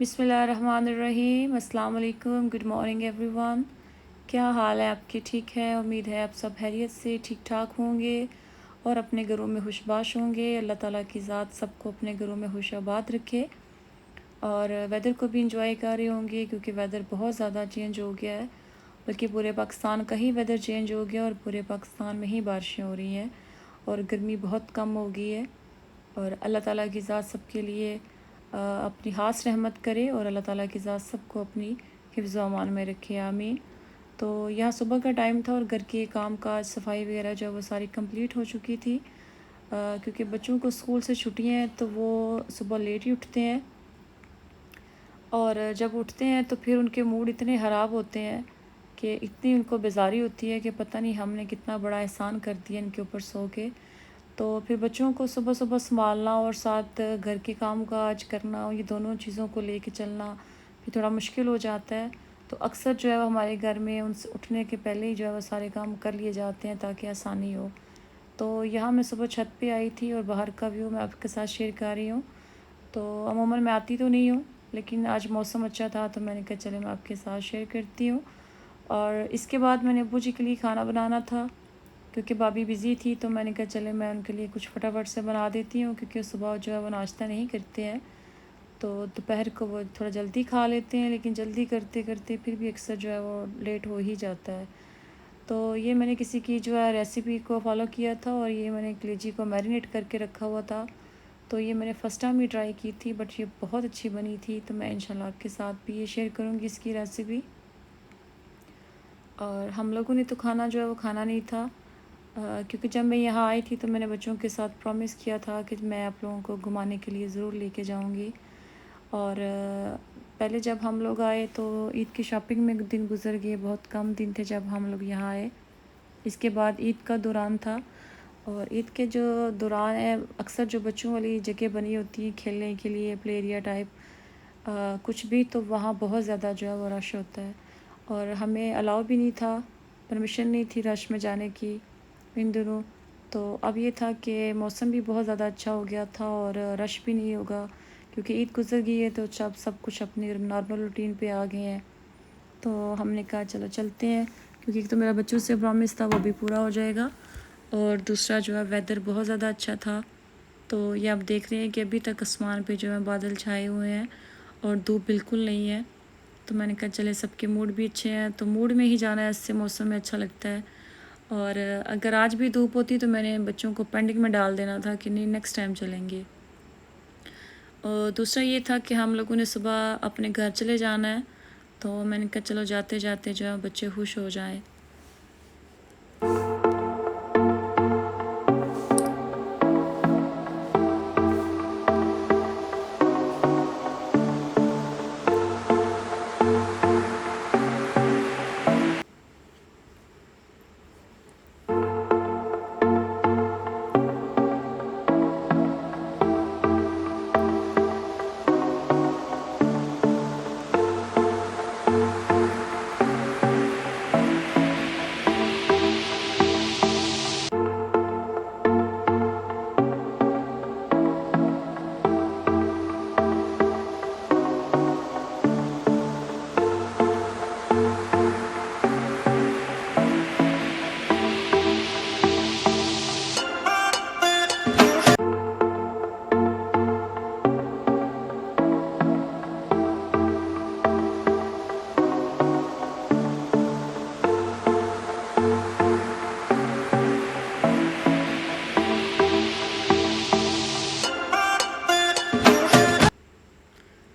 बिस्मिल्लाहिर्रहमानिर्रहीम। अस्सलाम वालेकुम। Good morning everyone. क्या हाल है आपके? ठीक है, उम्मीद है आप सब खैरियत से ठीक ठाक होंगे और अपने घरों में खुशबाश होंगे। अल्लाह ताला की ज़ात सबको अपने घरों में खुशाबाद रखे और वेदर को भी इंजॉय कर रहे होंगे क्योंकि वेदर बहुत ज़्यादा चेंज हो गया है। बल्कि पूरे पाकिस्तान का ही वेदर चेंज हो गया और पूरे पाकिस्तान में ही बारिशें हो रही हैं और गर्मी बहुत कम हो गई है। और अल्लाह ताला की ज़ात सबके लिए अपनी ख़ास रहमत करे और अल्लाह ताला की ज़ात सबको अपनी हिफ्ज़ व अमान में रखे, आमीन। तो यहाँ सुबह का टाइम था और घर के काम काज सफाई वगैरह जो है वो सारी कंप्लीट हो चुकी थी क्योंकि बच्चों को स्कूल से छुट्टियाँ हैं तो वो सुबह लेट ही उठते हैं और जब उठते हैं तो फिर उनके मूड इतने ख़राब होते हैं कि इतनी उनको बेजारी होती है कि पता नहीं हमने कितना बड़ा एहसान कर दिया इनके ऊपर सो के। तो फिर बच्चों को सुबह सुबह संभालना और साथ घर के काम काज करना, ये दोनों चीज़ों को लेके चलना फिर थोड़ा मुश्किल हो जाता है। तो अक्सर जो है वो हमारे घर में उनसे उठने के पहले ही जो है वो सारे काम कर लिए जाते हैं ताकि आसानी हो। तो यहाँ मैं सुबह छत पे आई थी और बाहर का व्यू मैं आपके साथ शेयर कर रही हूँ। तो अमूमन मैं आती तो नहीं हूँ लेकिन आज मौसम अच्छा था तो मैंने कहा चले मैं आपके साथ शेयर करती हूँ। और इसके बाद मैंने अब्बू जी के लिए खाना बनाना था क्योंकि भाभी बिज़ी थी तो मैंने कहा चले मैं उनके लिए कुछ फटाफट से बना देती हूँ क्योंकि सुबह जो है वो नाश्ता नहीं करते हैं। तो दोपहर को वो थोड़ा जल्दी खा लेते हैं लेकिन जल्दी करते करते फिर भी अक्सर जो है वो लेट हो ही जाता है। तो ये मैंने किसी की जो है रेसिपी को फॉलो किया था और ये मैंने कलेजी को मैरिनेट करके रखा हुआ था। तो ये मैंने फ़र्स्ट टाइम ही ट्राई की थी बट ये बहुत अच्छी बनी थी। तो मैं इंशाल्लाह आपके साथ भी ये शेयर करूँगी इसकी रेसिपी। और हम लोगों ने तो खाना जो है वो खाना नहीं था क्योंकि जब मैं यहाँ आई थी तो मैंने बच्चों के साथ प्रॉमिस किया था कि मैं आप लोगों को घुमाने के लिए ज़रूर लेके जाऊँगी। और पहले जब हम लोग आए तो ईद की शॉपिंग में दिन गुजर गए, बहुत कम दिन थे जब हम लोग यहाँ आए। इसके बाद ईद का दौरान था और ईद के जो दौरान है अक्सर जो बच्चों वाली जगह बनी होती है खेलने के लिए, प्ले एरिया टाइप कुछ भी, तो वहाँ बहुत ज़्यादा जो है वो रश होता है और हमें अलाउ भी नहीं था, परमिशन नहीं थी रश में जाने की इन दिनों। तो अब ये था कि मौसम भी बहुत ज़्यादा अच्छा हो गया था और रश भी नहीं होगा क्योंकि ईद गुजर गई है तो सब कुछ अपनी नॉर्मल रूटीन पे आ गए हैं। तो हमने कहा चलो चलते हैं क्योंकि एक तो मेरा बच्चों से प्रॉमिस था वो भी पूरा हो जाएगा और दूसरा जो है वेदर बहुत ज़्यादा अच्छा था। तो ये आप देख रहे हैं कि अभी तक आसमान पे जो है बादल छाए हुए हैं और धूप बिल्कुल नहीं है। तो मैंने कहा चले सबके मूड भी अच्छे हैं तो मूड में ही जाना है, इससे मौसम में अच्छा लगता है। और अगर आज भी धूप होती तो मैंने बच्चों को पेंडिंग में डाल देना था कि नहीं नेक्स्ट टाइम चलेंगे। और दूसरा ये था कि हम लोगों ने सुबह अपने घर चले जाना है तो मैंने कहा चलो जाते जाते जो है बच्चे खुश हो जाएं।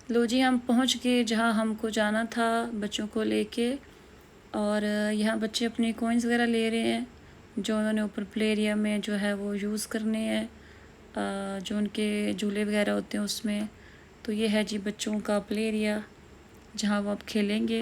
लो जी, हम पहुंच गए जहां हमको जाना था बच्चों को लेके। और यहाँ बच्चे अपने कॉइन्स वगैरह ले रहे हैं जो उन्होंने ऊपर प्ले एरिया में जो है वो यूज़ करने हैं, जो उनके झूले वगैरह होते हैं उसमें। तो ये है जी बच्चों का प्ले एरिया जहाँ वो अब खेलेंगे।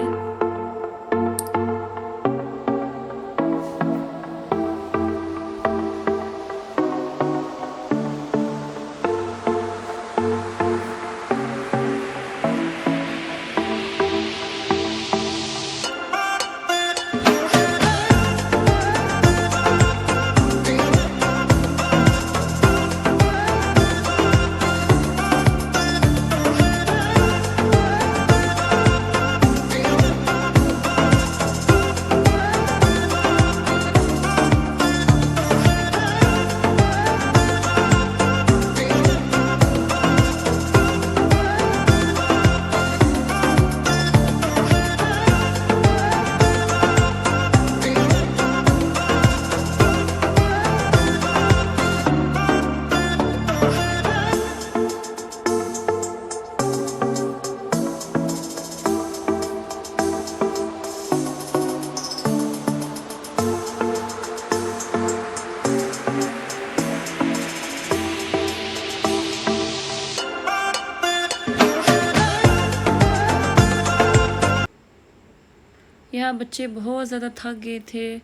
बच्चे बहुत ज़्यादा थक गए थे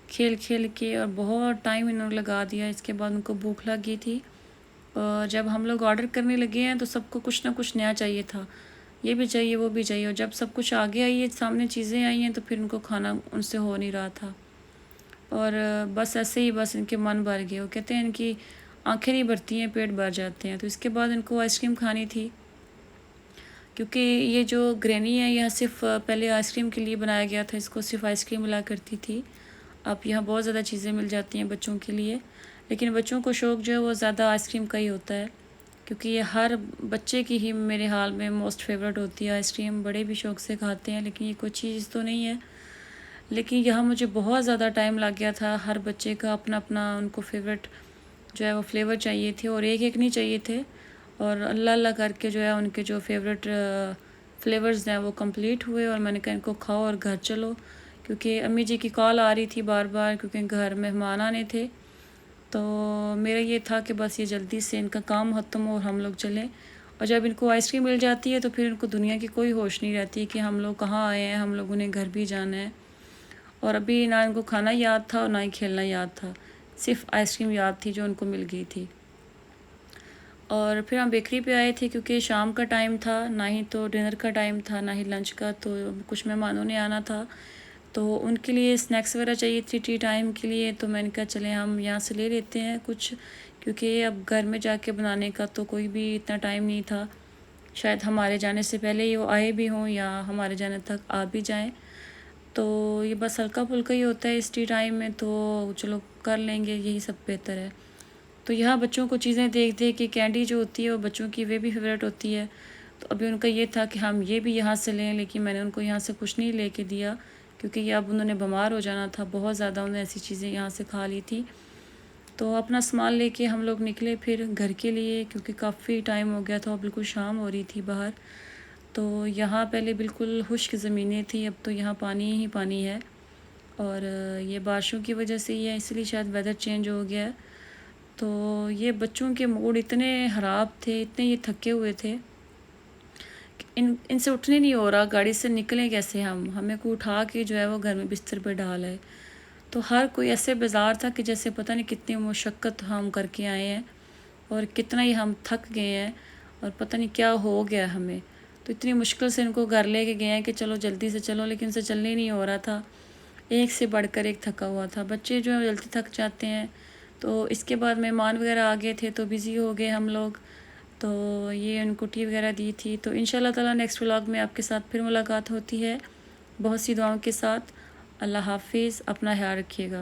खेल खेल के, और बहुत टाइम इन्होंने लगा दिया। इसके बाद उनको भूख लग गई थी, और जब हम लोग ऑर्डर करने लगे हैं तो सबको कुछ ना कुछ नया चाहिए था, ये भी चाहिए वो भी चाहिए। और जब सब कुछ आगे आई है, सामने चीज़ें आई हैं, तो फिर उनको खाना उनसे हो नहीं रहा था। और बस ऐसे ही बस इनके मन भर गए। वो कहते हैं इनकी आंखें नहीं भरती हैं, पेट भर जाते हैं। तो इसके बाद इनको आइसक्रीम खानी थी, क्योंकि ये जो ग्रैनी है यह सिर्फ पहले आइसक्रीम के लिए बनाया गया था, इसको सिर्फ आइसक्रीम मिला करती थी। अब यहाँ बहुत ज़्यादा चीज़ें मिल जाती हैं बच्चों के लिए, लेकिन बच्चों को शौक़ जो है वो ज़्यादा आइसक्रीम का ही होता है, क्योंकि ये हर बच्चे की ही मेरे हाल में मोस्ट फेवरेट होती है आइसक्रीम। बड़े भी शौक़ से खाते हैं, लेकिन ये कोई चीज़ तो नहीं है। लेकिन यहाँ मुझे बहुत ज़्यादा टाइम लग गया था। हर बच्चे का अपना अपना उनको फेवरेट जो है वो फ्लेवर चाहिए थे, और एक एक नहीं चाहिए थे। और अल्लाह अल्लाह करके जो है उनके जो फेवरेट फ्लेवर्स हैं वो कंप्लीट हुए, और मैंने कहा इनको खाओ और घर चलो, क्योंकि अम्मी जी की कॉल आ रही थी बार बार, क्योंकि घर मेहमान आने थे। तो मेरा ये था कि बस ये जल्दी से इनका काम ख़त्म हो और हम लोग चलें। और जब इनको आइसक्रीम मिल जाती है तो फिर इनको दुनिया की कोई होश नहीं रहती कि हम लोग कहाँ आए हैं, हम लोगों ने घर भी जाना है। और अभी ना इनको खाना याद था और ना ही खेलना याद था, सिर्फ आइसक्रीम याद थी जो उनको मिल गई थी। और फिर हम बेकरी पे आए थे, क्योंकि शाम का टाइम था, ना ही तो डिनर का टाइम था ना ही लंच का। तो कुछ मेहमानों ने आना था, तो उनके लिए स्नैक्स वगैरह चाहिए थी टी टाइम के लिए। तो मैंने कहा चलें हम यहाँ से ले लेते हैं कुछ, क्योंकि अब घर में जाके बनाने का तो कोई भी इतना टाइम नहीं था। शायद हमारे जाने से पहले ही वो आए भी हों या हमारे जाने तक आ भी जाएं। तो ये बस हल्का फुल्का ही होता है इस टी टाइम में, तो चलो कर लेंगे, यही सब बेहतर है। तो यहाँ बच्चों को चीज़ें देख देख के कैंडी जो होती है वो बच्चों की वे भी फेवरेट होती है। तो अभी उनका ये था कि हम ये भी यहाँ से लें, लेकिन मैंने उनको यहाँ से कुछ नहीं लेके दिया, क्योंकि ये अब उन्होंने बीमार हो जाना था। बहुत ज़्यादा उन्होंने ऐसी चीज़ें यहाँ से खा ली थी। तो अपना सामान लेके हम लोग निकले फिर घर के लिए, क्योंकि काफ़ी टाइम हो गया था और बिल्कुल शाम हो रही थी बाहर। तो यहाँ पहले बिल्कुल खुश्क ज़मीनें थी, अब तो यहाँ पानी ही पानी है। और ये बारिशों की वजह से ही है, इसलिए शायद वेदर चेंज हो गया है। तो ये बच्चों के मूड इतने ख़राब थे, इतने ये थके हुए थे कि इनसे उठने नहीं हो रहा। गाड़ी से निकलें कैसे हम, हमें को उठा के जो है वो घर में बिस्तर पर डाल है। तो हर कोई ऐसे बेजार था कि जैसे पता नहीं कितनी मुशक्क़त हम करके आए हैं और कितना ही हम थक गए हैं, और पता नहीं क्या हो गया हमें। तो इतनी मुश्किल से इनको घर लेके गए हैं कि चलो जल्दी से चलो, लेकिन इनसे चलने नहीं हो रहा था। एक से बढ़कर एक थका हुआ था। बच्चे जो है जल्दी थक जाते हैं। तो इसके बाद मेहमान वगैरह आ गए थे, तो बिज़ी हो गए हम लोग। तो ये उनको टी वगैरह दी थी। तो इंशाल्लाह ताला नेक्स्ट व्लॉग में आपके साथ फिर मुलाकात होती है, बहुत सी दुआओं के साथ। अल्लाह हाफिज़, अपना ख्याल रखिएगा।